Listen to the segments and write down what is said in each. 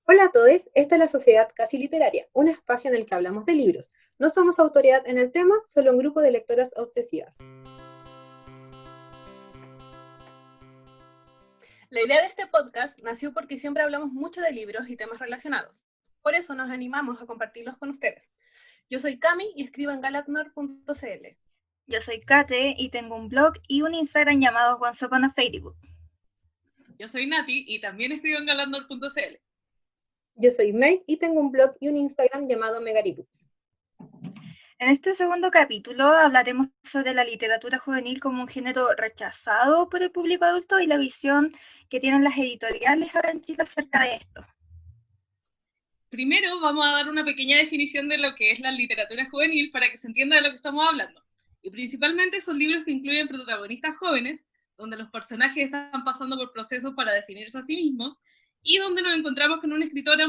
Hola a todos, esta es la Sociedad Casi Literaria, un espacio en el que hablamos de libros. No somos autoridad en el tema, solo un grupo de lectoras obsesivas. La idea de este podcast nació porque siempre hablamos mucho de libros y temas relacionados. Por eso nos animamos a compartirlos con ustedes. Yo soy Cami y escribo en galatnor.cl. Yo soy Kate y tengo un blog y un Instagram llamado Once Upon a Facebook. Yo soy Nati y también escribo en galandor.cl. Yo soy Meg y tengo un blog y un Instagram llamado Megaribooks. En este segundo capítulo hablaremos sobre la literatura juvenil como un género rechazado por el público adulto y la visión que tienen las editoriales ahora en Chile acerca de esto. Primero vamos a dar una pequeña definición de lo que es la literatura juvenil para que se entienda de lo que estamos hablando. Y principalmente son libros que incluyen protagonistas jóvenes, donde los personajes están pasando por procesos para definirse a sí mismos y donde nos encontramos con una escritura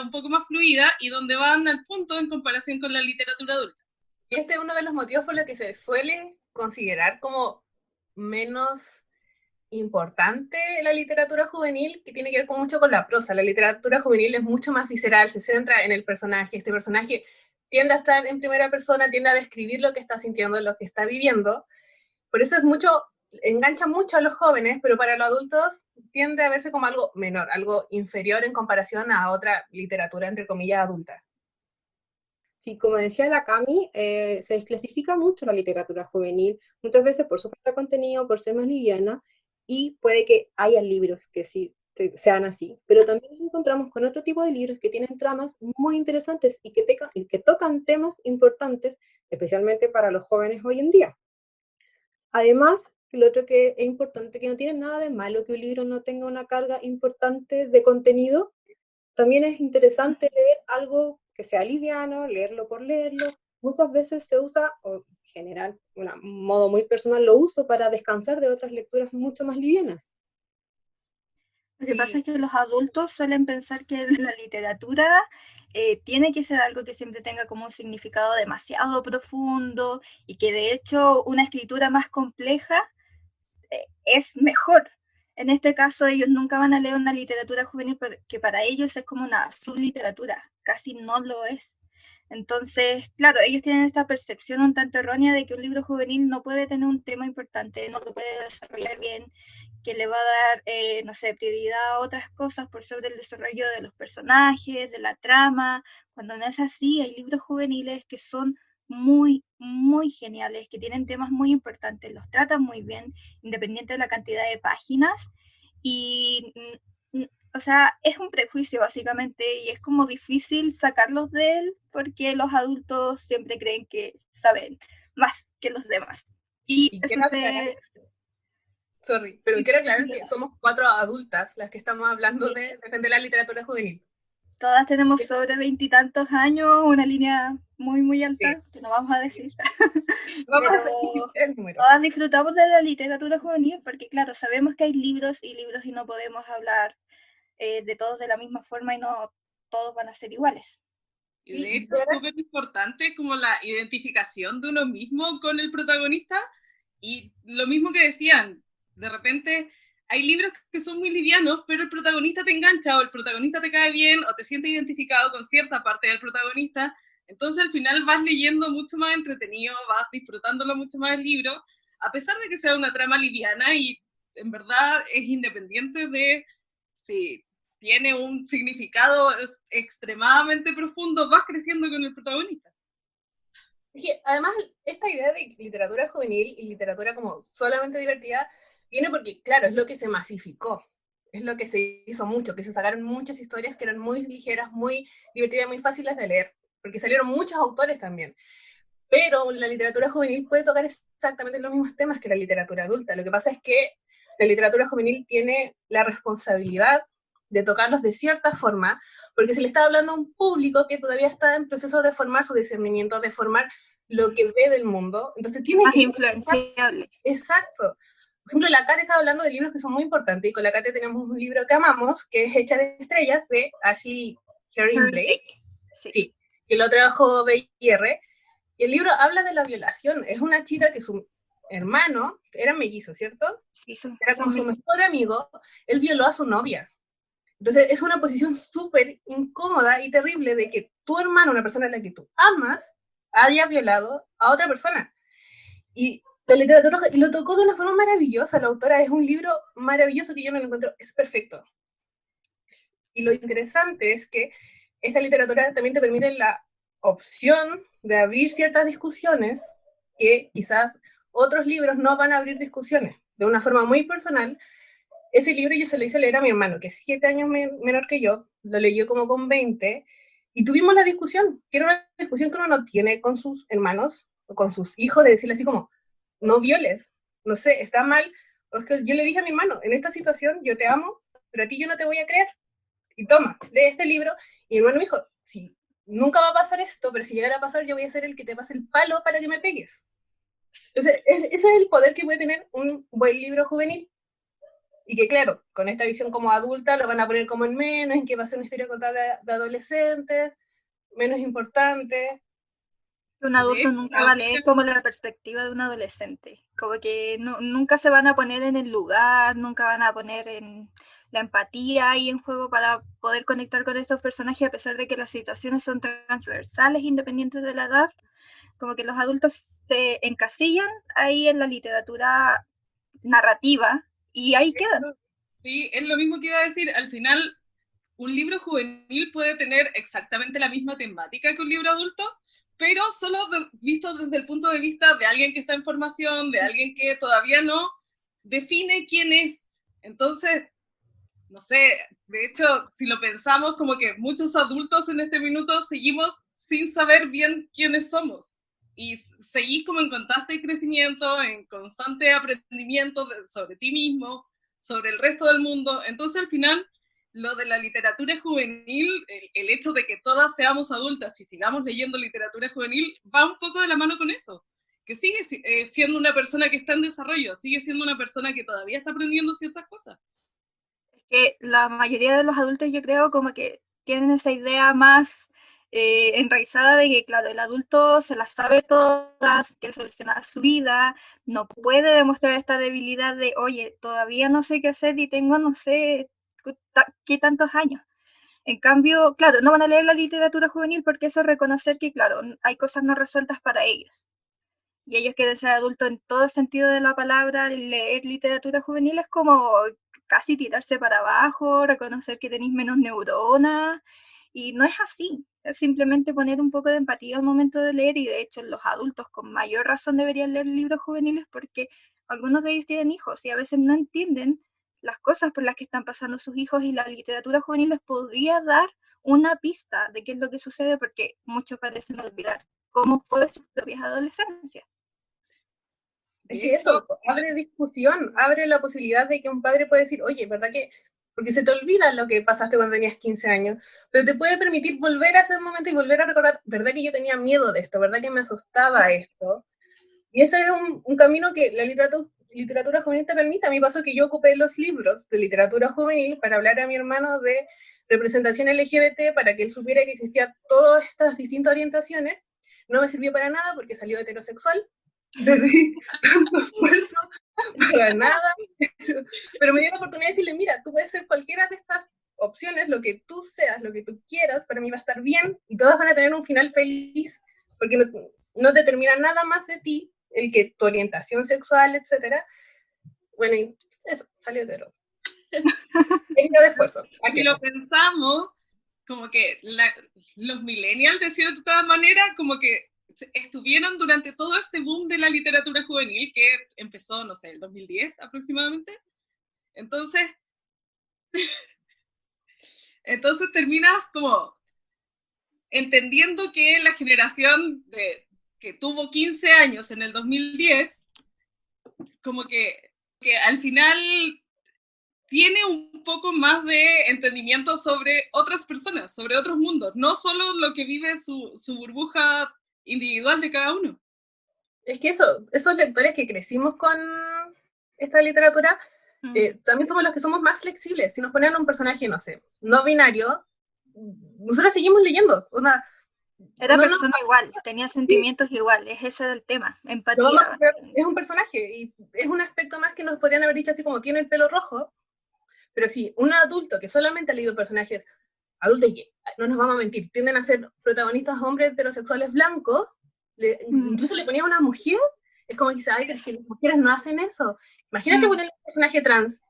un poco más fluida y donde van al punto en comparación con la literatura adulta. Y este es uno de los motivos por los que se suele considerar como menos importante la literatura juvenil, que tiene que ver mucho con la prosa. La literatura juvenil es mucho más visceral, se centra en el personaje. Este personaje tiende a estar en primera persona, tiende a describir lo que está sintiendo, lo que está viviendo. Por eso engancha mucho a los jóvenes, pero para los adultos tiende a verse como algo menor, algo inferior en comparación a otra literatura, entre comillas, adulta. Sí, como decía la Cami, se desclasifica mucho la literatura juvenil, muchas veces por su falta de contenido, por ser más liviana, y puede que haya libros que sí sean así, pero también nos encontramos con otro tipo de libros que tienen tramas muy interesantes y que tocan temas importantes, especialmente para los jóvenes hoy en día. Además, lo otro que es importante, que no tiene nada de malo que un libro no tenga una carga importante de contenido. También es interesante leer algo que sea liviano, leerlo por leerlo. Muchas veces se usa, o en general, un modo muy personal, lo uso para descansar de otras lecturas mucho más livianas. Lo que pasa Sí. es que los adultos suelen pensar que la literatura tiene que ser algo que siempre tenga como un significado demasiado profundo y que de hecho una escritura más compleja es mejor. En este caso, ellos nunca van a leer una literatura juvenil que para ellos es como una subliteratura, casi no lo es. Entonces, claro, ellos tienen esta percepción un tanto errónea de que un libro juvenil no puede tener un tema importante, no lo puede desarrollar bien, que le va a dar, no sé, prioridad a otras cosas por sobre el desarrollo de los personajes, de la trama, cuando no es así. Hay libros juveniles que son muy, muy geniales, que tienen temas muy importantes, los tratan muy bien, independiente de la cantidad de páginas. Y, o sea, es un prejuicio básicamente y es como difícil sacarlos de él porque los adultos siempre creen que saben más que los demás. Y Y eso quiero aclarar, se... pero quiero aclarar que somos 4 adultas las que estamos hablando de defender la literatura juvenil. Todas tenemos sobre veintitantos años, una línea muy, muy Sí, alta, que no vamos a decir, vamos a pero seguir el número. todas disfrutamos de la literatura juvenil porque, claro, sabemos que hay libros y libros y no podemos hablar de todos de la misma forma y no todos van a ser iguales. Y Sí, de hecho es súper importante como la identificación de uno mismo con el protagonista y lo mismo que decían, de repente hay libros que son muy livianos, pero el protagonista te engancha o el protagonista te cae bien o te sientes identificado con cierta parte del protagonista, entonces al final vas leyendo mucho más entretenido, vas disfrutándolo mucho más el libro, a pesar de que sea una trama liviana y en verdad es independiente de si tiene un significado extremadamente profundo, vas creciendo con el protagonista. Además, esta idea de literatura juvenil y literatura como solamente divertida viene porque, claro, es lo que se masificó, es lo que se hizo mucho, que se sacaron muchas historias que eran muy ligeras, muy divertidas, muy fáciles de leer, porque salieron muchos autores también. Pero la literatura juvenil puede tocar exactamente los mismos temas que la literatura adulta. Lo que pasa es que la literatura juvenil tiene la responsabilidad de tocarlos de cierta forma, porque se le está hablando a un público que todavía está en proceso de formar su discernimiento, de formar lo que ve del mundo. Entonces tiene Más que ser influenciable. exacto. Por ejemplo, la Kate está hablando de libros que son muy importantes, y con la Kate tenemos un libro que amamos, que es Hecha de Estrellas, de Ashley Herring Blake. Sí. Sí, que lo trajo BIR. Y el libro habla de la violación. Es una chica que su hermano, era mellizo, ¿cierto? Sí, Era como su mejor amigo, él violó a su novia. Entonces es una posición súper incómoda y terrible de que tu hermano, una persona a la que tú amas, haya violado a otra persona. Y la literatura y lo tocó de una forma maravillosa. La autora es un libro maravilloso que yo no lo encuentro, es perfecto. Y lo interesante es que esta literatura también te permite la opción de abrir ciertas discusiones que quizás otros libros no van a abrir discusiones. De una forma muy personal, ese libro yo se lo hice leer a mi hermano, que es 7 años menor que yo, lo leyó como con 20, y tuvimos la discusión, que era una discusión que uno no tiene con sus hermanos o con sus hijos, de decirle así como, no violes, no sé, está mal. O es que yo le dije a mi hermano, en esta situación yo te amo, pero a ti yo no te voy a creer. Y toma, lee este libro. Y mi hermano me dijo, sí, nunca va a pasar esto, pero si llegara a pasar yo voy a ser el que te pase el palo para que me pegues. Entonces, ese es el poder que puede tener un buen libro juvenil. Y que claro, con esta visión como adulta lo van a poner como en menos, en que va a ser una historia contada de adolescentes, menos importante. Un adulto nunca va a leer como la perspectiva de un adolescente, como que nunca se van a poner en el lugar, nunca van a poner en la empatía ahí en juego para poder conectar con estos personajes, a pesar de que las situaciones son transversales, independientes de la edad, como que los adultos se encasillan ahí en la literatura narrativa y ahí quedan. Sí, es lo mismo que iba a decir, al final un libro juvenil puede tener exactamente la misma temática que un libro adulto, pero solo visto desde el punto de vista de alguien que está en formación, de alguien que todavía no define quién es. Entonces, no sé, de hecho, si lo pensamos, como que muchos adultos en este minuto seguimos sin saber bien quiénes somos. Y seguís como en constante crecimiento, en constante aprendimiento sobre ti mismo, sobre el resto del mundo. Entonces, al final, lo de la literatura juvenil, el hecho de que todas seamos adultas y sigamos leyendo literatura juvenil, va un poco de la mano con eso. Que sigue siendo una persona que está en desarrollo, sigue siendo una persona que todavía está aprendiendo ciertas cosas. Que la mayoría de los adultos, yo creo, como que tienen esa idea más enraizada de que, claro, el adulto se las sabe todas, quiere solucionar su vida, no puede demostrar esta debilidad de, oye, todavía no sé qué hacer y tengo, no sé, qué tantos años. En cambio, claro, no van a leer la literatura juvenil porque eso es reconocer que, claro, hay cosas no resueltas para ellos. Y ellos quieren ser adultos en todo sentido de la palabra, leer literatura juvenil es como casi tirarse para abajo, reconocer que tenéis menos neuronas, y no es así, es simplemente poner un poco de empatía al momento de leer, y de hecho los adultos con mayor razón deberían leer libros juveniles porque algunos de ellos tienen hijos y a veces no entienden las cosas por las que están pasando sus hijos, y la literatura juvenil les podría dar una pista de qué es lo que sucede, porque muchos parecen olvidar cómo fue su propia adolescencia. Es que eso, abre discusión, abre la posibilidad de que un padre puede decir, oye, ¿verdad que? Porque se te olvida lo que pasaste cuando tenías 15 años, pero te puede permitir volver a ese momento y volver a recordar, ¿verdad que yo tenía miedo de esto? ¿Verdad que me asustaba esto? Y ese es un camino que la literatura juvenil te permite. A mí pasó que yo ocupé los libros de literatura juvenil para hablar a mi hermano de representación LGBT, para que él supiera que existían todas estas distintas orientaciones. No me sirvió para nada porque salió heterosexual. Le di tanto esfuerzo para nada, pero me dio la oportunidad de decirle, mira, tú puedes ser cualquiera de estas opciones, lo que tú seas, lo que tú quieras, para mí va a estar bien y todas van a tener un final feliz, porque no determina nada más de ti, el que tu orientación sexual, etcétera. Bueno, y eso, salió hetero. De esfuerzo. Si lo pensamos, como que los millennials, de cierta manera, como que estuvieron durante todo este boom de la literatura juvenil que empezó, no sé, el 2010 aproximadamente. Entonces terminas como entendiendo que la generación que tuvo 15 años en el 2010, como que al final tiene un poco más de entendimiento sobre otras personas, sobre otros mundos, no solo lo que vive su burbuja individual de cada uno. Es que esos lectores que crecimos con esta literatura, también somos los que somos más flexibles. Si nos ponen un personaje, no sé, no binario, nosotros seguimos leyendo. Era persona igual, tenía sentimientos iguales, ese es el tema, empatía. Es un personaje y es un aspecto más que nos podrían haber dicho así como tiene el pelo rojo, Pero si un adulto que solamente ha leído personajes adultos y que, no nos vamos a mentir, tienden a ser protagonistas hombres heterosexuales blancos, incluso le ponía a una mujer, es como que dice, ay, pero es que las mujeres no hacen eso. Imagínate ponerle un personaje trans.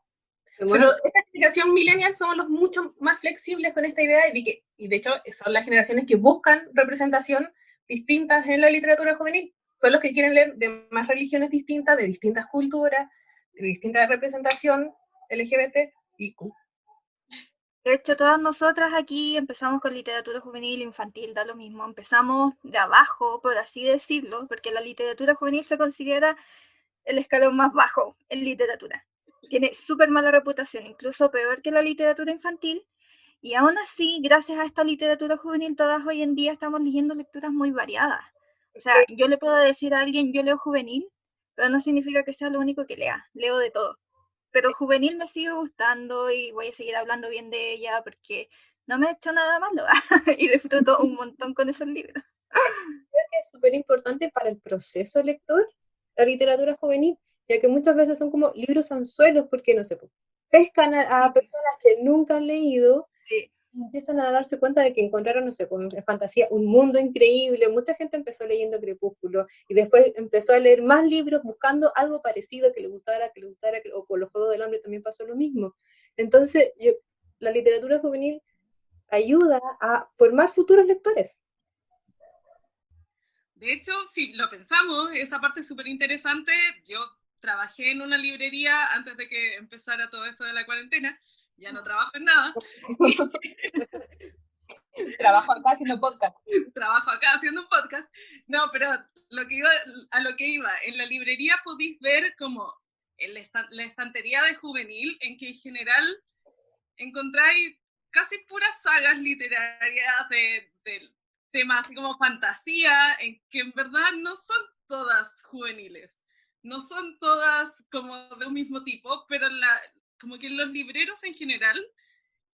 Pero esta generación millennial somos los mucho más flexibles con esta idea y de hecho son las generaciones que buscan representación distintas en la literatura juvenil. Son los que quieren leer de más religiones distintas, de distintas culturas, de distinta representación LGBT y Q. De hecho, todas nosotras aquí empezamos con literatura juvenil, infantil, da lo mismo. Empezamos de abajo, por así decirlo, porque la literatura juvenil se considera el escalón más bajo en literatura. Tiene súper mala reputación, incluso peor que la literatura infantil. Y aún así, gracias a esta literatura juvenil, todas hoy en día estamos leyendo lecturas muy variadas. O sea, yo le puedo decir a alguien, yo leo juvenil, pero no significa que sea lo único que lea. Leo de todo. Pero juvenil me sigue gustando y voy a seguir hablando bien de ella porque no me he hecho nada malo y disfruto un montón con esos libros. Creo que es súper importante para el proceso lector la literatura juvenil, ya que muchas veces son como libros anzuelos porque, no sé, pescan a personas que nunca han leído Sí. y empiezan a darse cuenta de que encontraron, no sé, en fantasía un mundo increíble. Mucha gente empezó leyendo Crepúsculo y después empezó a leer más libros buscando algo parecido que le gustara, o con los Juegos del Hambre también pasó lo mismo. Entonces, la literatura juvenil ayuda a formar futuros lectores. De hecho, si lo pensamos, esa parte es súper interesante. Yo trabajé en una librería antes de que empezara todo esto de la cuarentena. Ya no trabajo en nada. Trabajo acá haciendo podcast. Trabajo acá haciendo un podcast. No, pero a lo que iba, en la librería podéis ver como la estantería de juvenil, en que en general encontráis casi puras sagas literarias de temas así como fantasía, en que en verdad no son todas juveniles, no son todas como de un mismo tipo, pero como que los libreros en general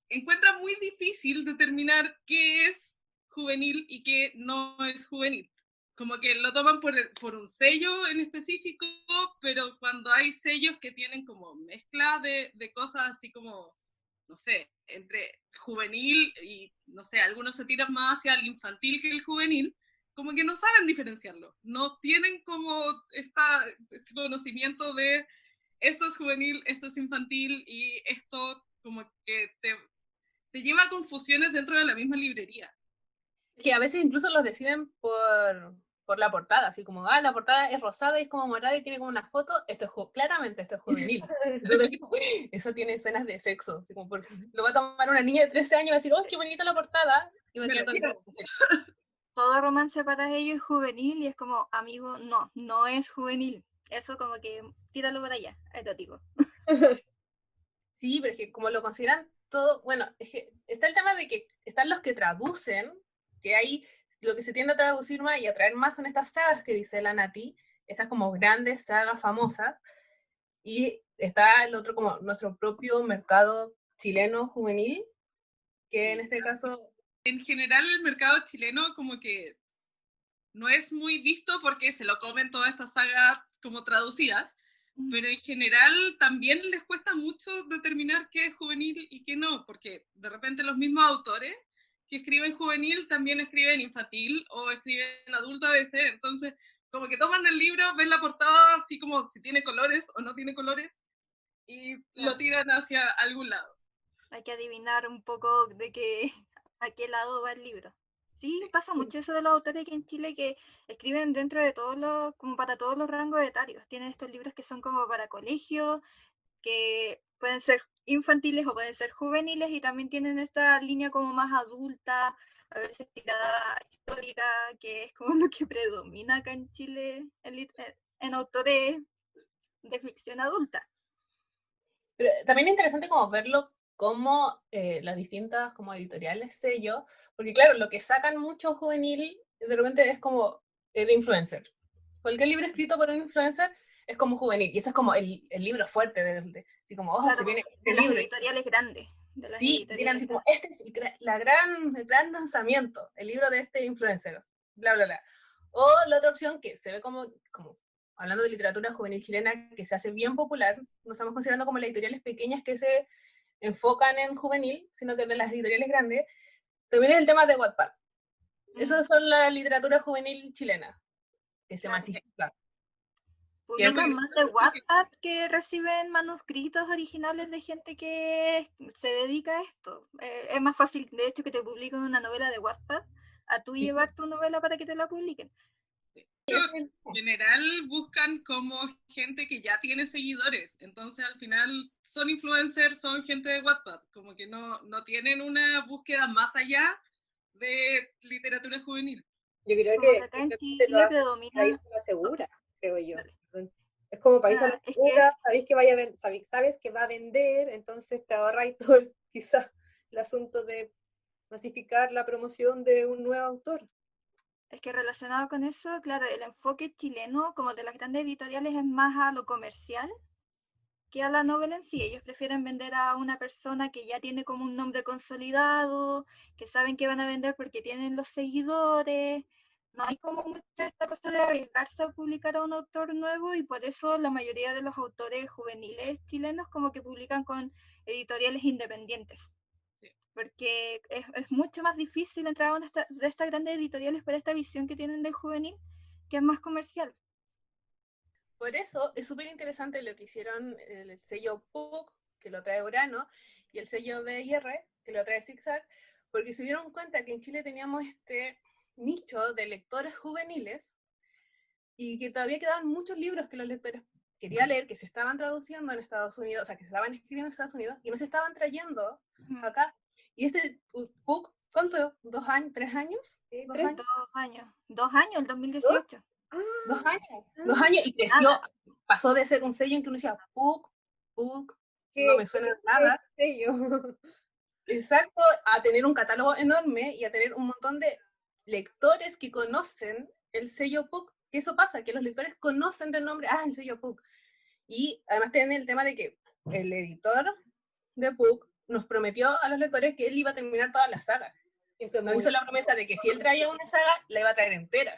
encuentran muy difícil determinar qué es juvenil y qué no es juvenil. Como que lo toman por un sello en específico, pero cuando hay sellos que tienen como mezcla de cosas así como, no sé, entre juvenil y, no sé, algunos se tiran más hacia el infantil que el juvenil, como que no saben diferenciarlo, no tienen como este conocimiento de esto es juvenil, esto es infantil y esto como que te lleva a confusiones dentro de la misma librería. Que a veces incluso los deciden por la portada, así como, la portada es rosada y es como morada y tiene como una foto, claramente esto es juvenil. Entonces, eso tiene escenas de sexo, así como porque lo va a tomar una niña de 13 años y va a decir, ¡oh, qué bonita la portada! Y va a quedar con todo romance para ellos es juvenil y es como, amigo, no es juvenil. Eso como que tíralo para allá, erótico. Sí, pero es que como lo consideran todo, bueno, es que está el tema de que están los que traducen, que ahí lo que se tiende a traducir más y a traer más son estas sagas que dice la Nati, estas como grandes sagas famosas, y está el otro como nuestro propio mercado chileno juvenil, que en este caso... En general el mercado chileno como que no es muy visto porque se lo comen todas estas sagas como traducidas, pero en general también les cuesta mucho determinar qué es juvenil y qué no, porque de repente los mismos autores que escriben juvenil también escriben infantil o escriben adulto a veces, entonces como que toman el libro, ven la portada así como si tiene colores o no tiene colores y lo tiran hacia algún lado. Hay que adivinar un poco a qué lado va el libro. Sí, pasa mucho eso de los autores aquí en Chile que escriben dentro de como para todos los rangos etarios. Tienen estos libros que son como para colegios, que pueden ser infantiles o pueden ser juveniles y también tienen esta línea como más adulta, a veces tirada histórica, que es como lo que predomina acá en Chile en autores de ficción adulta. Pero también es interesante como verlo como las distintas como editoriales, sellos, porque claro, lo que sacan mucho juvenil de repente es como de influencer. Cualquier libro escrito por un influencer es como juvenil, y eso es como el libro fuerte, así como, claro, se viene de el las libro. editoriales grandes. De las Sí, dirán así como, este es el gran lanzamiento, el libro de este influencer, bla, bla, bla. O la otra opción que se ve como hablando de literatura juvenil chilena, que se hace bien popular, nos estamos considerando como las editoriales pequeñas que se enfocan en juvenil, sino que de las editoriales grandes, también es el tema de Wattpad. Esas son la literatura juvenil chilena, que se masifica. Publican más de Wattpad que reciben manuscritos originales de gente que se dedica a esto. Es más fácil, de hecho, que te publiquen una novela de Wattpad a tú llevar tu novela para que te la publiquen. En general buscan como gente que ya tiene seguidores, entonces al final son influencers, son gente de Wattpad, como que no tienen una búsqueda más allá de literatura juvenil. Yo creo Como que que acá en simplemente Chile lo predomina... país a la segura, creo yo. Es como país a la es segura, sabéis que sabes que va a vender, entonces te ahorráis todo quizás el asunto de masificar la promoción de un nuevo autor. Es que relacionado con eso, claro, el enfoque chileno, como el de las grandes editoriales, es más a lo comercial que a la novela en sí. Ellos prefieren vender a una persona que ya tiene como un nombre consolidado, que saben que van a vender porque tienen los seguidores. No hay como mucha esta cosa de arriesgarse a publicar a un autor nuevo, y por eso la mayoría de los autores juveniles chilenos como que publican con editoriales independientes. Porque es mucho más difícil entrar a una de estas grandes editoriales por esta visión que tienen del juvenil, que es más comercial. Por eso es súper interesante lo que hicieron el sello PUC, que lo trae Urano, y el sello BIR, que lo trae Zigzag, porque se dieron cuenta que en Chile teníamos este nicho de lectores juveniles y que todavía quedaban muchos libros que los lectores querían leer, que se estaban traduciendo en Estados Unidos, o sea, que se estaban escribiendo en Estados Unidos y no se estaban trayendo acá. Y este PUC, ¿cuánto? ¿2 años? ¿3 años? Sí, ¿2 ¿3? años? 2 años. 2 años, el 2018. 2 años. 2 años y creció, pasó de ser un sello en que uno decía PUC, no me suena nada. Sello. Exacto, a tener un catálogo enorme y a tener un montón de lectores que conocen el sello PUC. Que eso pasa, que los lectores conocen del nombre, el sello PUC. Y además tienen el tema de que el editor de PUC nos prometió a los lectores que él iba a terminar toda la saga. Nos hizo la promesa de que si él traía una saga, la iba a traer entera.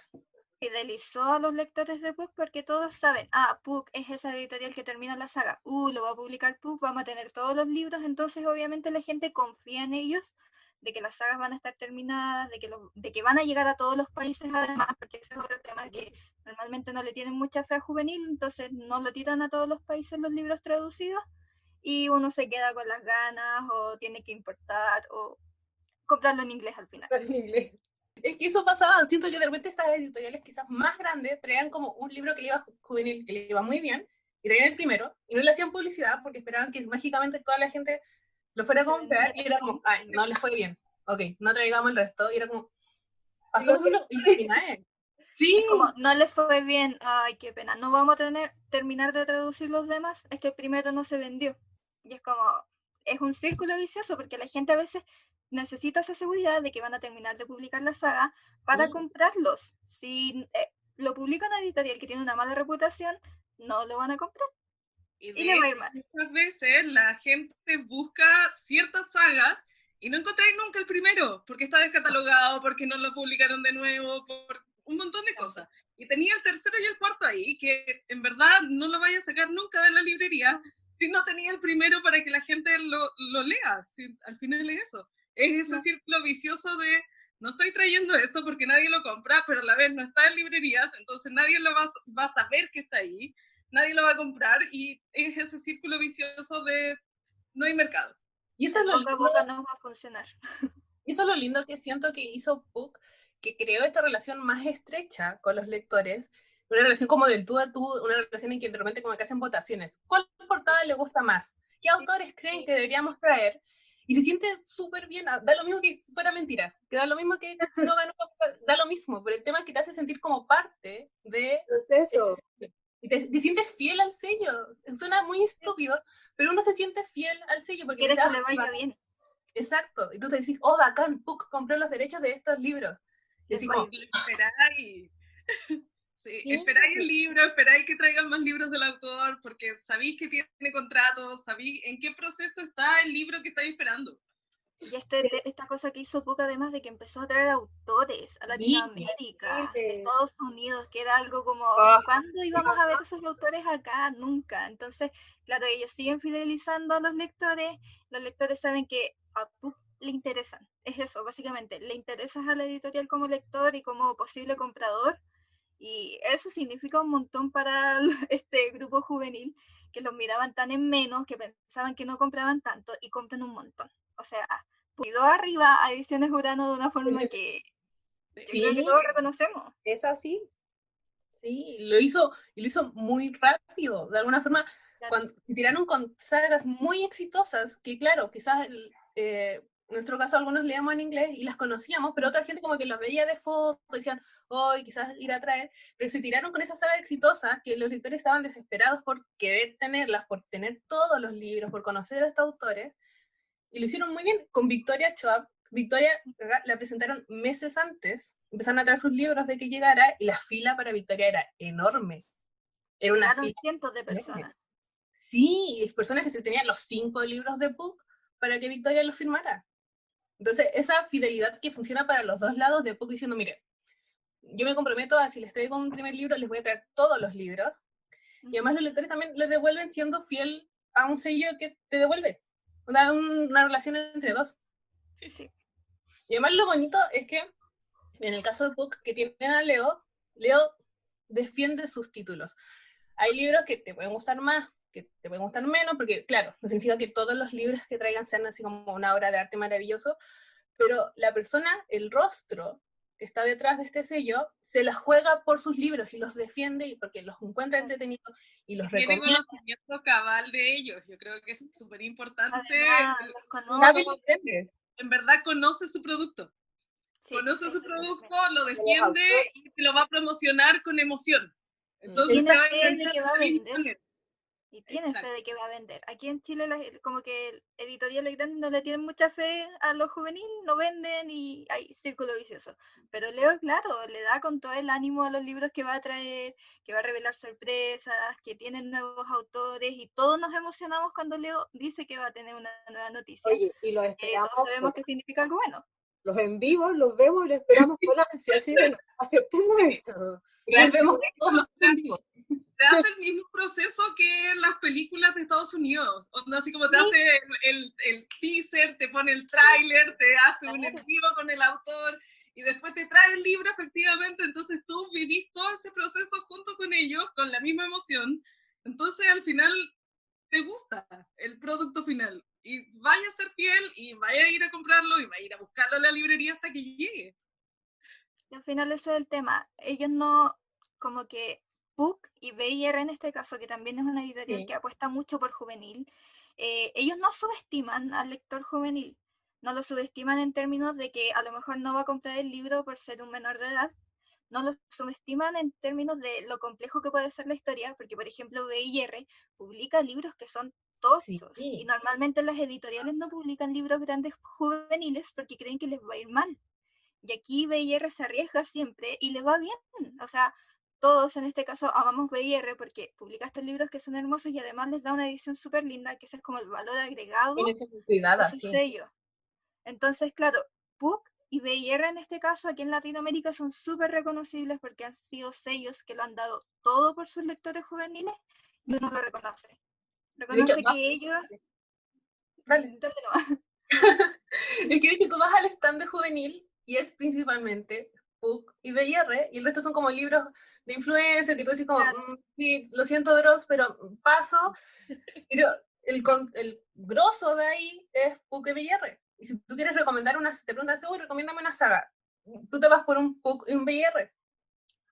Fidelizó a los lectores de PUC porque todos saben, PUC es esa editorial que termina la saga, lo va a publicar PUC, vamos a tener todos los libros, entonces obviamente la gente confía en ellos, de que las sagas van a estar terminadas, de que van a llegar a todos los países además, porque ese es otro tema que normalmente no le tienen mucha fe a juvenil, entonces no lo tiran a todos los países los libros traducidos, y uno se queda con las ganas, o tiene que importar, o comprarlo en inglés al final. En inglés. Es que eso pasaba, siento que de repente estas editoriales quizás más grandes traían como un libro que le iba juvenil, que le iba muy bien, y traían el primero, y no le hacían publicidad porque esperaban que mágicamente toda la gente lo fuera a comprar, y era como, no les fue bien, ok, no traigamos el resto, y era como, pasó uno y terminé. Sí. Es como, no les fue bien, ay, qué pena, no vamos a terminar de traducir los demás, es que el primero no se vendió. Y es como, es un círculo vicioso, porque la gente a veces necesita esa seguridad de que van a terminar de publicar la saga para comprarlos. Si lo publica una editorial que tiene una mala reputación, no lo van a comprar. Y le va a ir mal. Muchas veces la gente busca ciertas sagas y no encontráis nunca el primero, porque está descatalogado, porque no lo publicaron de nuevo, por un montón de cosas. Y tenía el tercero y el cuarto ahí, que en verdad no lo vaya a sacar nunca de la librería si no tenía el primero para que la gente lo lea. Si, al final es eso. Es ese círculo vicioso de no estoy trayendo esto porque nadie lo compra, pero a la vez no está en librerías, entonces nadie lo va a saber que está ahí, nadie lo va a comprar, y es ese círculo vicioso de no hay mercado. Y eso es lo lindo, boca no va a funcionar. Y eso es lo lindo que siento que hizo PUC, que creó esta relación más estrecha con los lectores, una relación como del tú a tú, una relación en que de repente como que hacen votaciones. ¿Cuál portada le gusta más? ¿Qué autores creen que deberíamos traer? Y se siente súper bien, da lo mismo que fuera mentira, que da lo mismo que si no ganó, da lo mismo, pero el tema es que te hace sentir como parte de eso. y te sientes fiel al sello. Suena muy estúpido, pero uno se siente fiel al sello porque quieres que le vaya bien. Exacto, y tú te decís, oh, bacán, PUC compró los derechos de estos libros. Y así como, esperáis. Sí, esperáis el libro, esperáis que traigan más libros del autor, porque sabéis que tiene contratos, sabéis en qué proceso está el libro que estáis esperando. Y esta cosa que hizo Puck, además de que empezó a traer autores a Latinoamérica, de Estados Unidos, que era algo como, ¿cuándo íbamos a ver esos autores acá? Nunca. Entonces, claro, ellos siguen fidelizando a los lectores saben que a Puck le interesan. Es eso, básicamente, le interesas a la editorial como lector y como posible comprador, y eso significa un montón para este grupo juvenil, que los miraban tan en menos, que pensaban que no compraban tanto, y compran un montón. O sea, cuidó arriba a Ediciones Urano de una forma que creo que todos reconocemos. ¿Es así? Sí, lo hizo muy rápido. De alguna forma, cuando se tiraron con sagas muy exitosas, que claro, quizás en nuestro caso algunos leíamos en inglés y las conocíamos, pero otra gente como que las veía de foto, decían, hoy quizás ir a traer, pero se tiraron con esa saga exitosa que los lectores estaban desesperados por querer tenerlas, por tener todos los libros, por conocer a estos autores, y lo hicieron muy bien con Victoria Schwab. Victoria la presentaron meses antes, empezaron a traer sus libros de que llegara, y la fila para Victoria era enorme. Era una fila cientos de personas. Sí, personas que se tenían los 5 libros de Puck para que Victoria los firmara. Entonces, esa fidelidad que funciona para los dos lados de Puck, diciendo, mire, yo me comprometo a, si les traigo un primer libro, les voy a traer todos los libros, y además los lectores también les devuelven siendo fiel a un sello que te devuelve. Una relación entre dos. Sí. Y además lo bonito es que, en el caso de Puck, que tienen a Leo defiende sus títulos. Hay libros que te pueden gustar más, que te pueden gustar menos, porque claro, no significa que todos los libros que traigan sean así como una obra de arte maravilloso, pero la persona, el rostro que está detrás de este sello, se la juega por sus libros y los defiende, y porque los encuentra entretenidos y los recomienda. Tiene conocimiento cabal de ellos, yo creo que es súper importante. En verdad conoce su producto. Sí, conoce su producto, lo defiende y lo va a promocionar con emoción. Entonces tiene fe de que va a vender. Y tiene fe de que va a vender. Aquí en Chile, como que editoriales grandes no le tienen mucha fe a los juveniles, no venden y hay círculo vicioso. Pero Leo, claro, le da con todo el ánimo a los libros que va a traer, que va a revelar sorpresas, que tienen nuevos autores, y todos nos emocionamos cuando Leo dice que va a tener una nueva noticia. Oye, y los esperamos. Todos sabemos que significa algo bueno. Los en vivo, los vemos y los esperamos con ansia, así de aceptemos esto. Vemos todos los en vivo. Te hace el mismo proceso que las películas de Estados Unidos. Así como te hace el teaser, te pone el tráiler, te hace un en vivo con el autor y después te trae el libro efectivamente. Entonces tú vivís todo ese proceso junto con ellos, con la misma emoción. Entonces al final te gusta el producto final y vaya a ser fiel y vaya a ir a comprarlo y vaya a ir a buscarlo en la librería hasta que llegue. Y al final ese es el tema. Ellos no, como que Puck y B&R en este caso, que también es una editorial que apuesta mucho por juvenil, ellos no subestiman al lector juvenil, no lo subestiman en términos de que a lo mejor no va a comprar el libro por ser un menor de edad, no lo subestiman en términos de lo complejo que puede ser la historia, porque por ejemplo B&R publica libros que son tochos, y normalmente las editoriales no publican libros grandes juveniles porque creen que les va a ir mal. Y aquí B&R se arriesga siempre y le va bien. O sea, todos en este caso amamos B&R porque publica estos libros que son hermosos y además les da una edición súper linda, que ese es como el valor agregado a su sello. Entonces, claro, Puck y B&R en este caso aquí en Latinoamérica son súper reconocibles porque han sido sellos que lo han dado todo por sus lectores juveniles y uno lo reconoce. Reconoce que ellos... Dale nomás. Es que de hecho tú vas al stand de juvenil y es principalmente Puck y B&R, y el resto son como libros de influencer que tú decís como, sí, lo siento Dross, pero paso. Pero el grosso de ahí es Puck y B&R. Y si tú quieres recomendar te preguntas, recomiéndame una saga, tú te vas por un Puck y un B&R.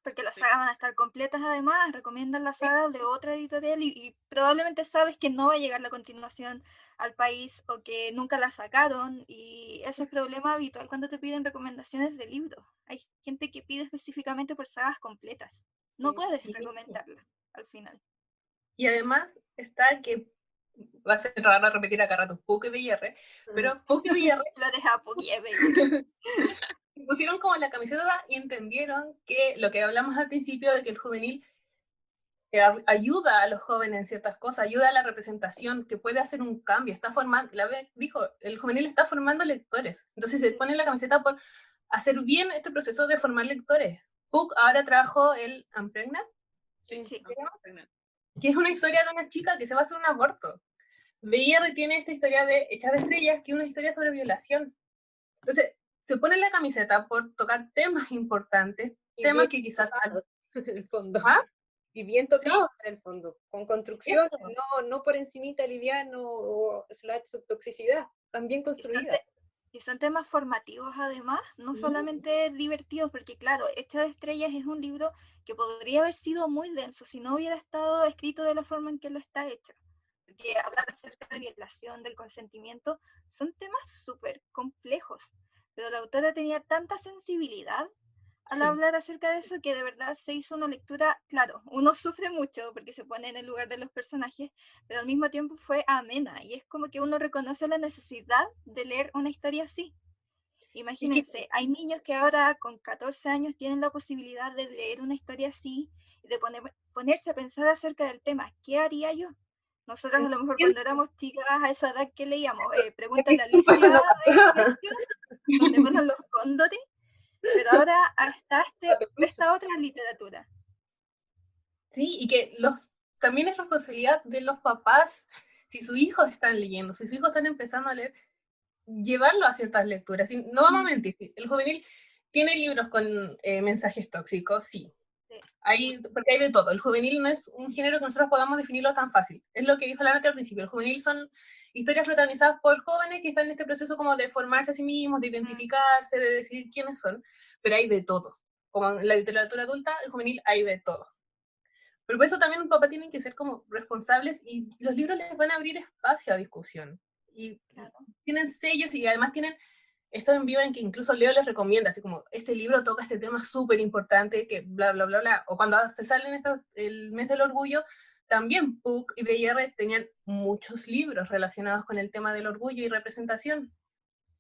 Porque las sagas van a estar completas además, recomiendan la saga de otra editorial y probablemente sabes que no va a llegar la continuación al país o que nunca la sacaron, y ese es el problema habitual cuando te piden recomendaciones de libros. Hay gente que pide específicamente por sagas completas. No puedes recomendarla al final. Y además está que va a ser raro repetir acá rato Puck y B&R, pero Puck y B&R Flores a Puck y B&R pusieron como la camiseta y entendieron que lo que hablamos al principio de que el juvenil ayuda a los jóvenes en ciertas cosas, ayuda a la representación, que puede hacer un cambio, está formando, dijo, el juvenil está formando lectores, entonces se pone la camiseta por hacer bien este proceso de formar lectores. Puck ahora trajo el Unpregnant, Sí, Sí. que es una historia de una chica que se va a hacer un aborto. VR tiene esta historia de Hechas de Estrellas, que es una historia sobre violación. Entonces, se pone la camiseta por tocar temas importantes, Y temas bien que quizás... tocados, en el fondo. ¿Ah? Y bien tocados en el fondo, con construcción, Eso. no por encimita liviano o / toxicidad, también construida. Y son temas formativos además, no solamente divertidos, porque claro, Hecha de Estrellas es un libro que podría haber sido muy denso si no hubiera estado escrito de la forma en que lo está hecho. Porque hablar acerca de violación, del consentimiento, son temas súper complejos, pero la autora tenía tanta sensibilidad al hablar acerca de eso que de verdad se hizo una lectura, claro, uno sufre mucho porque se pone en el lugar de los personajes, pero al mismo tiempo fue amena y es como que uno reconoce la necesidad de leer una historia así. Imagínense, hay niños que ahora con 14 años tienen la posibilidad de leer una historia así y de ponerse a pensar acerca del tema. ¿Qué haría yo? Nosotros a lo mejor cuando éramos chicas a esa edad que leíamos, pregúntale a Eso no Lucia, pasa. donde vuelan los cóndores, pero ahora está esta otra literatura. Sí, y que también es responsabilidad de los papás, si sus hijos están leyendo, si sus hijos están empezando a leer, llevarlo a ciertas lecturas. Y no vamos a mentir, el juvenil tiene libros con mensajes tóxicos, sí. Porque hay de todo. El juvenil no es un género que nosotros podamos definirlo tan fácil. Es lo que dijo la Nati al principio. El juvenil son historias protagonizadas por jóvenes que están en este proceso como de formarse a sí mismos, de identificarse, de decidir quiénes son, pero hay de todo. Como en la literatura adulta, el juvenil hay de todo. Pero por eso también un papá tienen que ser como responsables y los libros les van a abrir espacio a discusión. Y tienen sellos y además tienen estos en vivo en que incluso Leo les recomienda, así como, este libro toca este tema súper importante, que bla, bla, bla, bla. O cuando se salen el mes del orgullo, también Puck y BR tenían muchos libros relacionados con el tema del orgullo y representación.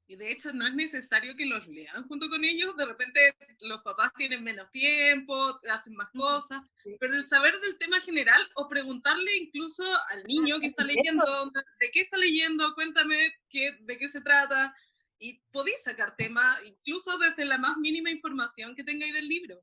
Y de hecho no es necesario que los lean junto con ellos, de repente los papás tienen menos tiempo, hacen más cosas, pero el saber del tema general o preguntarle incluso al niño que está leyendo, de qué está leyendo, cuéntame de qué se trata, y podéis sacar tema incluso desde la más mínima información que tengáis del libro.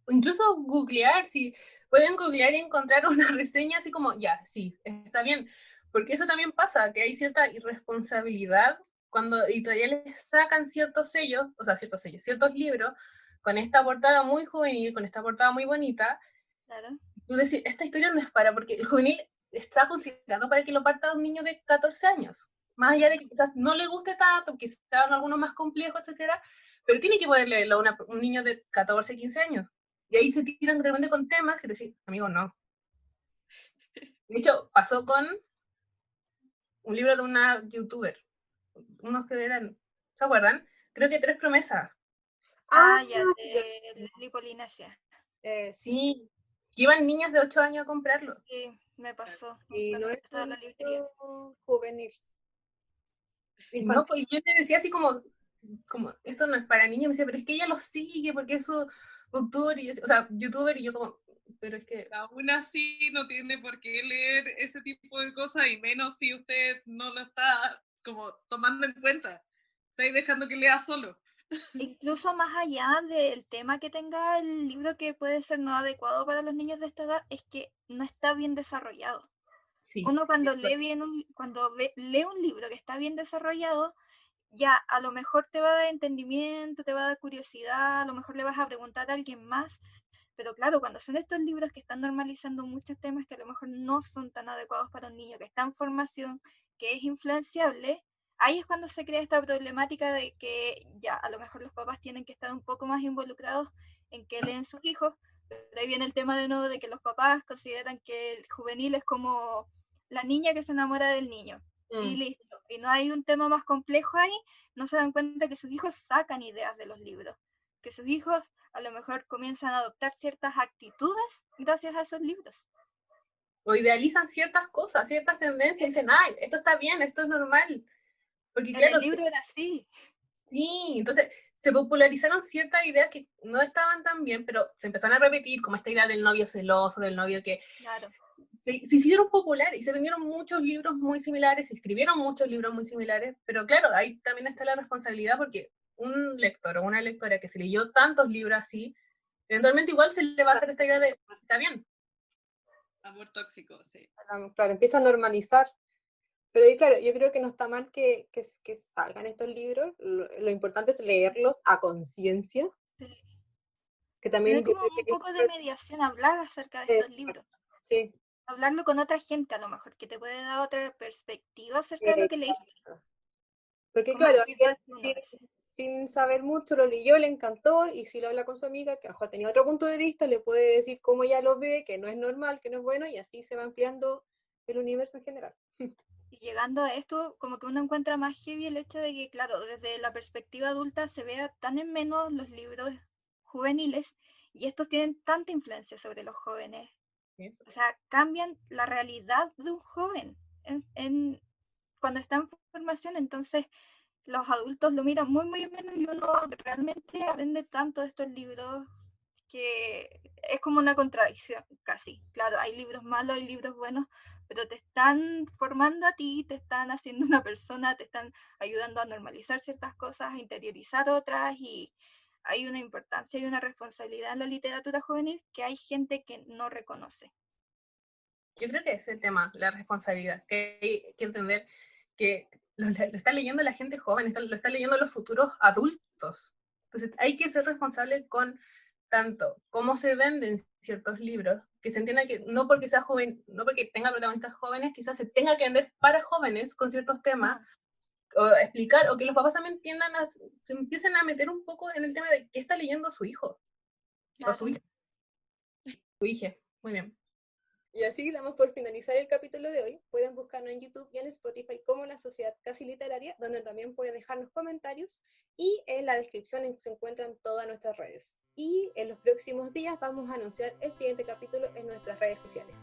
Incluso googlear, si pueden googlear y encontrar una reseña así como, ya, sí, está bien, porque eso también pasa, que hay cierta irresponsabilidad cuando editoriales sacan ciertos sellos, o sea, ciertos libros, con esta portada muy juvenil, con esta portada muy bonita, Claro. tú decís, esta historia no es para, porque el juvenil está considerado para que lo parta un niño de 14 años, más allá de que quizás no le guste tanto, quizás algunos más complejos, etcétera, pero tiene que poder leerlo un niño de 14, 15 años. Y ahí se tiran de repente con temas que te dicen, amigo, no. De hecho, pasó con un libro de una youtuber, unos que eran, ¿se acuerdan? Creo que 3 promesas. Ya, de Polinesia. Sí, iban niñas de 8 años a comprarlo. Sí, me pasó. Y no es estaba en la librería. juvenil. No, pues yo le decía así como, esto no es para niños, me decía, pero es que ella lo sigue porque es su youtuber, y yo como, pero es que... Aún así no tiene por qué leer ese tipo de cosas, y menos si usted no lo está como tomando en cuenta. Estáis dejando que lea solo. Incluso más allá del tema que tenga el libro que puede ser no adecuado para los niños de esta edad, es que no está bien desarrollado. Sí, Uno cuando lee lee un libro que está bien desarrollado, ya a lo mejor te va a dar entendimiento, te va a dar curiosidad, a lo mejor le vas a preguntar a alguien más, pero claro, cuando son estos libros que están normalizando muchos temas que a lo mejor no son tan adecuados para un niño que está en formación, que es influenciable, ahí es cuando se crea esta problemática de que ya a lo mejor los papás tienen que estar un poco más involucrados en que leen sus hijos, pero ahí viene el tema de nuevo de que los papás consideran que el juvenil es como la niña que se enamora del niño. Y listo. Y no hay un tema más complejo ahí, no se dan cuenta que sus hijos sacan ideas de los libros, que sus hijos a lo mejor comienzan a adoptar ciertas actitudes gracias a esos libros. O idealizan ciertas cosas, ciertas tendencias, y dicen, ay, esto está bien, esto es normal. Porque En claro, el libro era así. sí, entonces, se popularizaron ciertas ideas que no estaban tan bien, pero se empezaron a repetir, como esta idea del novio celoso, del novio que Claro. se hicieron populares y se vendieron muchos libros muy similares, se escribieron muchos libros muy similares, pero claro, ahí también está la responsabilidad porque un lector o una lectora que se leyó tantos libros así, eventualmente igual se le va a hacer esta idea de, está bien. Amor tóxico, sí. Claro, empieza a normalizar. Pero y claro, yo creo que no está mal que salgan estos libros. Lo importante es leerlos a conciencia. Sí. Que también Tener yo como creo un que poco de mediación, hablar acerca de estos libros. sí. Hablarlo con otra gente a lo mejor, que te puede dar otra perspectiva acerca de lo que leíste. Porque Como claro, individual que uno sin, es. sin saber mucho lo leyó, le encantó, y si lo habla con su amiga, que a lo mejor tenía otro punto de vista, le puede decir cómo ella lo ve, que no es normal, que no es bueno, y así se va ampliando el universo en general. Y llegando a esto, como que uno encuentra más heavy el hecho de que, claro, desde la perspectiva adulta se vea tan en menos los libros juveniles y estos tienen tanta influencia sobre los jóvenes. O sea, cambian la realidad de un joven cuando está en formación, entonces los adultos lo miran muy, muy menos y uno realmente aprende tanto de estos libros que es como una contradicción casi. Claro, hay libros malos, hay libros buenos, pero te están formando a ti, te están haciendo una persona, te están ayudando a normalizar ciertas cosas, a interiorizar otras y hay una importancia y una responsabilidad en la literatura juvenil que hay gente que no reconoce. Yo creo que ese es el tema, la responsabilidad, que hay que entender que lo está leyendo la gente joven, lo están leyendo los futuros adultos. Entonces hay que ser responsable con tanto cómo se venden ciertos libros, que se entienda que no porque sea joven, no porque tenga protagonistas jóvenes, quizás se tenga que vender para jóvenes con ciertos temas, o explicar, o que los papás también se empiecen a meter un poco en el tema de qué está leyendo su hijo, o su hija, su hija. Muy bien. Y así damos por finalizar el capítulo de hoy. Pueden buscarnos en YouTube y en Spotify como La Sociedad Casi Literaria, donde también pueden dejarnos comentarios, y en la descripción se encuentran todas nuestras redes. Y en los próximos días vamos a anunciar el siguiente capítulo en nuestras redes sociales.